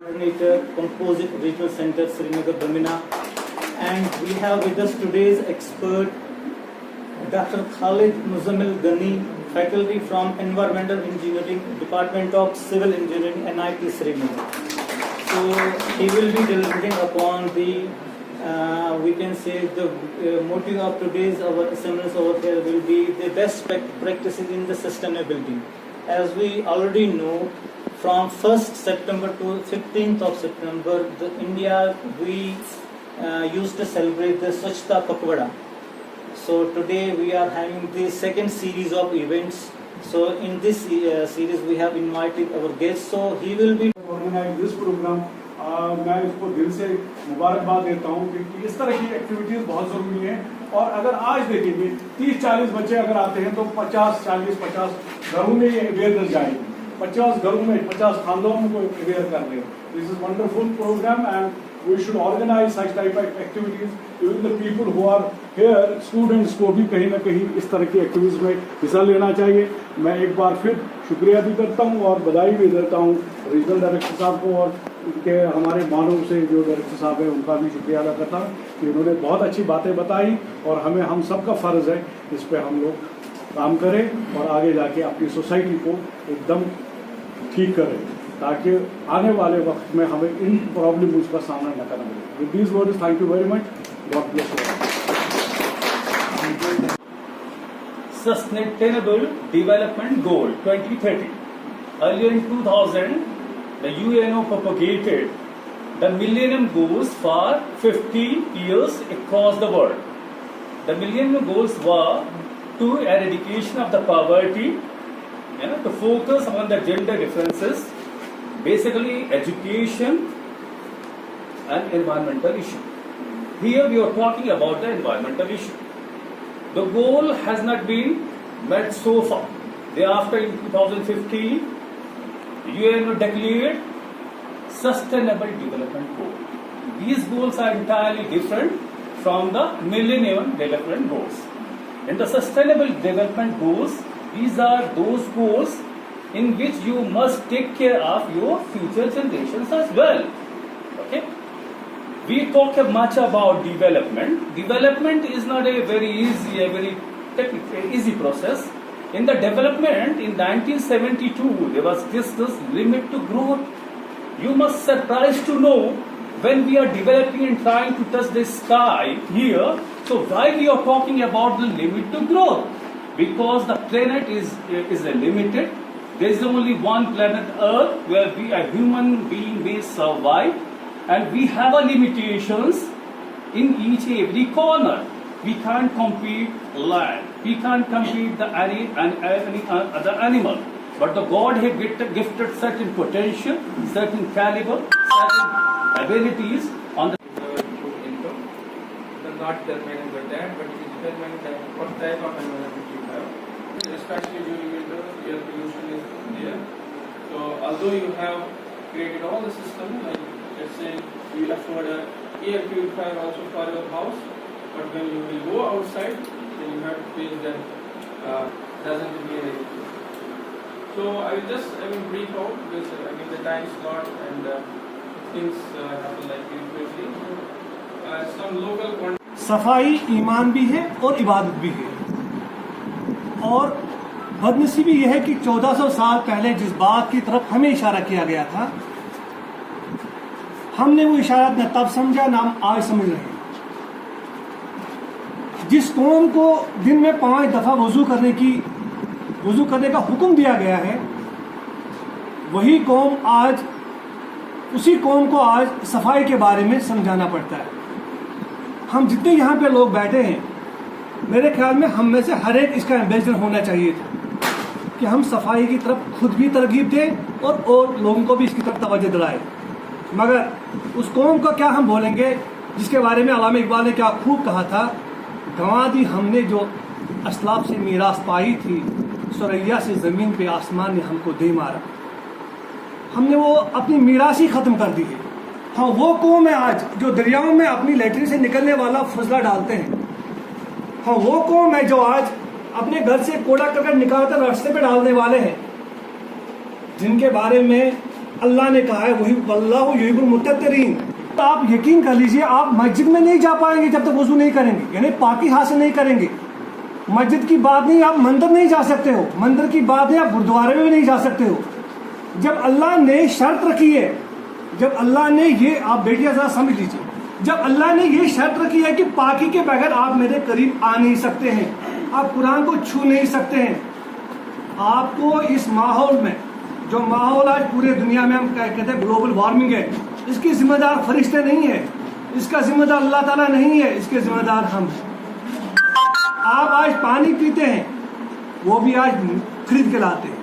Coordinator, Composite Regional Center, Srinagar, Bamina, and we have with us today's expert, Dr. Khalid Muzammil Ghani, faculty from Environmental Engineering, Department of Civil Engineering, NIT Srinagar. So he will be deliberating upon the, we can say the motive of today's our assemblies over here will be the best practices in the sustainability. As we already know, from 1st September to 15th of September, India, we used to celebrate the Swachhta Pakhwada. So today we are having the second series of events. So in this series we have invited our guest. So he will be organize this program. मैं इसको दिल से मुबारकबाद देता हूँ क्योंकि इस तरह की एक्टिविटीज बहुत ज़रूरी हैं। और अगर आज देखेंगे 30-40 बच्चे अगर आते हैं तो 50 घरों में ये अवेयरनेस जाएगी, 50 घरों में 50 खानदानों को अवेयर कर रहे हैं। This is wonderful programme and we should organize such type of activities. Even the people who are here, students को भी कहीं ना कहीं इस तरह की एक्टिविटीज में हिस्सा लेना चाहिए। मैं एक बार फिर शुक्रिया भी करता हूँ और बधाई भी देता हूँ रीजनल डायरेक्टर साहब को और उनके हमारे मानव से जो डायरेक्टर साहब है उनका भी शुक्रिया अदा करता हूँ कि उन्होंने बहुत अच्छी बातें बताई और हम सबका फ़र्ज़ है इस पर हम लोग काम करें और आगे जाके अपनी सोसाइटी को एकदम ठीक करें ताकि आने वाले वक्त में हमें इन प्रॉब्लम्स का सामना न करना पड़े। With these words, thank you very much. God bless you. Sustainable Development Goal 2030. Earlier in 2000, the UNO propagated the Millennium Goals for 50 years across the world. The Millennium Goals were to eradication of the poverty, to focus on the gender differences, basically education and environmental issue. Here we are talking about the environmental issue. The goal has not been met so far. Thereafter in 2015, UNO declared Sustainable Development Goal. These goals are entirely different from the Millennium Development Goals. In the Sustainable Development Goals, these are those goals in which you must take care of your future generations as well. Okay? We talk much about development. Development is not a very easy process. In the development in 1972, there was this limit to growth. You must surprised to know when we are developing and trying to touch the sky here. So why we are talking about the limit to growth? Because the planet is limited. There is only one planet Earth where we, a human being, may survive, and we have a limitations in each and every corner. We can't compete land. We can't compete any other animal. But the God has gifted certain potential, certain caliber, certain abilities on the not determined by that, but it is determined that what type of environment you have. Especially during winter, air pollution is there. So although you have created all the system, like let's say you afford an air purifier also for your house, but when you will go outside, then you have to face that doesn't be anything. So I will brief out because the time slot and things happen like very quickly. Some local सफाई ईमान भी है और इबादत भी है। और बदनसीबी यह है कि 1400 साल पहले जिस बात की तरफ हमें इशारा किया गया था, हमने वो इशारा न तब समझा ना हम आज समझ रहे हैं। जिस कौम को दिन में 5 दफा वजू करने का हुक्म दिया गया है, वही कौम आज उसी कौम को आज सफाई के बारे में समझाना पड़ता है। हम जितने यहाँ पे लोग बैठे हैं, मेरे ख्याल में हम में से हर एक इसका एम्बेसडर होना चाहिए था कि हम सफाई की तरफ खुद भी तरगीब दें और लोगों को भी इसकी तरफ तवज्जो दिलाएं। मगर उस कौम को क्या हम बोलेंगे जिसके बारे में अल्लामा इकबाल ने क्या खूब कहा था, गंवा दी हमने जो असलाफ से मीरास पाई थी, सुरैया से ज़मीन पे आसमान ने हमको दे मारा। हमने वो अपनी मीरास ही ख़त्म कर दी है। हाँ, वो कौम है आज जो दरियाओं में अपनी लैट्रिन से निकलने वाला फजला डालते हैं। हाँ, वो कौम है जो आज अपने घर से कूड़ा करकट निकालकर रास्ते पे डालने वाले हैं, जिनके बारे में अल्लाह ने कहा है वही वल्लाहु युहिब्बुल मुत्तक़ीन। तो आप यकीन कर लीजिए, आप मस्जिद में नहीं जा पाएंगे जब तक वजू नहीं करेंगे, यानी पाकी हासिल नहीं करेंगे। मस्जिद की बात नहीं, आप मंदिर नहीं जा सकते हो, मंदिर की बात नहीं, आप गुरुद्वारे में भी नहीं जा सकते हो। जब अल्लाह ने शर्त रखी है, जब अल्लाह ने ये, आप बेटिया जरा समझ लीजिए, जब अल्लाह ने ये शर्त रखी है कि पाकी के बगैर आप मेरे करीब आ नहीं सकते हैं, आप कुरान को छू नहीं सकते हैं। आपको इस माहौल में, जो माहौल आज पूरे दुनिया में हम कहते हैं ग्लोबल वार्मिंग है, इसकी जिम्मेदार फरिश्ते नहीं है, इसका जिम्मेदार अल्लाह ताला नहीं है, इसके जिम्मेदार हम हैं। आप आज पानी पीते हैं, वो भी आज खरीद के लाते हैं।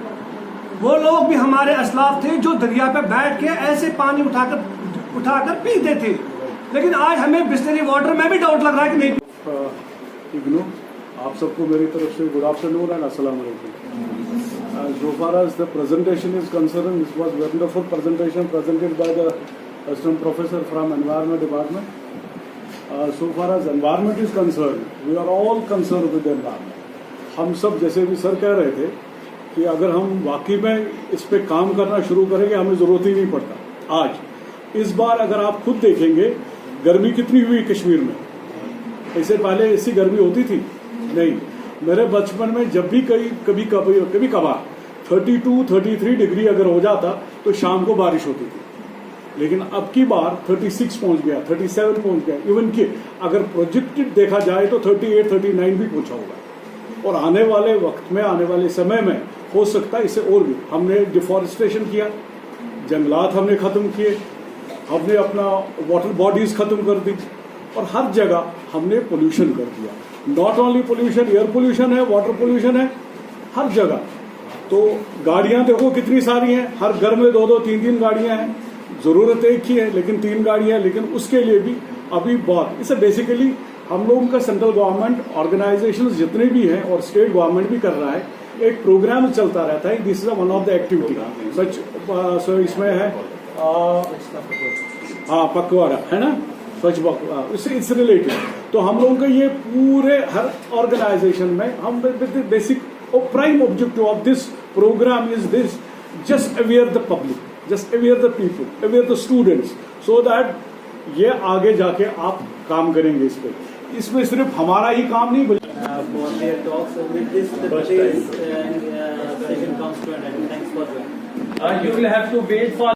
वो लोग भी हमारे असलाफ थे जो दरिया पे बैठ के ऐसे पानी उठाकर पीते थे, लेकिन आज हमें बिस्लरी वाटर में भी डाउट लग रहा है कि नहीं। इग्नू, आप सबको मेरी तरफ से गुड आफ्टरनून एंड अस्सलाम वालेकुम। So far as the presentation is concerned, this was wonderful presentation presented by the assistant professor from Environment Department. So far as environment is concerned, we are all concerned with the environment. हम सब जैसे भी sir कह रहे थे कि अगर हम वाकई में इस पे काम करना शुरू करेंगे हमें ज़रूरत ही नहीं पड़ता। आज इस बार अगर आप खुद देखेंगे गर्मी कितनी हुई कश्मीर में, इससे पहले ऐसी गर्मी होती थी नहीं। मेरे बचपन में जब भी कभी कभार 32-33 डिग्री अगर हो जाता तो शाम को बारिश होती थी, लेकिन अब की बार 36 पहुंच गया, 37 पहुंच गया, इवन कि अगर प्रोजेक्टेड देखा जाए तो 38-39 भी पहुंचा होगा। और आने वाले वक्त में, आने वाले समय में हो सकता है इसे और भी। हमने डिफॉरेस्टेशन किया, जंगलात हमने खत्म किए, हमने अपना वाटर बॉडीज खत्म कर दी, और हर जगह हमने पोल्यूशन कर दिया। Not only pollution, air pollution है, वाटर पोल्यूशन है, हर जगह। तो गाड़ियां देखो कितनी सारी हैं, हर घर में 2-2, 3-3 गाड़ियां हैं। जरूरत एक ही है लेकिन 3 गाड़ियां, लेकिन उसके लिए भी अभी बहुत। इसे बेसिकली हम लोगों का सेंट्रल गवर्नमेंट ऑर्गेनाइजेशंस जितने भी हैं और स्टेट गवर्नमेंट भी कर रहा है, एक प्रोग्राम चलता रहता है। This is one of the activity such इसमें है पखवाड़ा है ना, स्वच्छ पखवाड़ा, उससे इट्स रिलेटेड। तो हम लोगों का ये पूरे हर ऑर्गेनाइजेशन में हम बेसिक और prime objective of this programme is this, just aware the public, just aware the people, aware the students, so that ये आगे जाके आप काम करेंगे इस पे। इसमें सिर्फ हमारा ही काम नहीं बल्कि for their talks. With this, the today's session comes to an end. Thanks for joining. You will have to wait for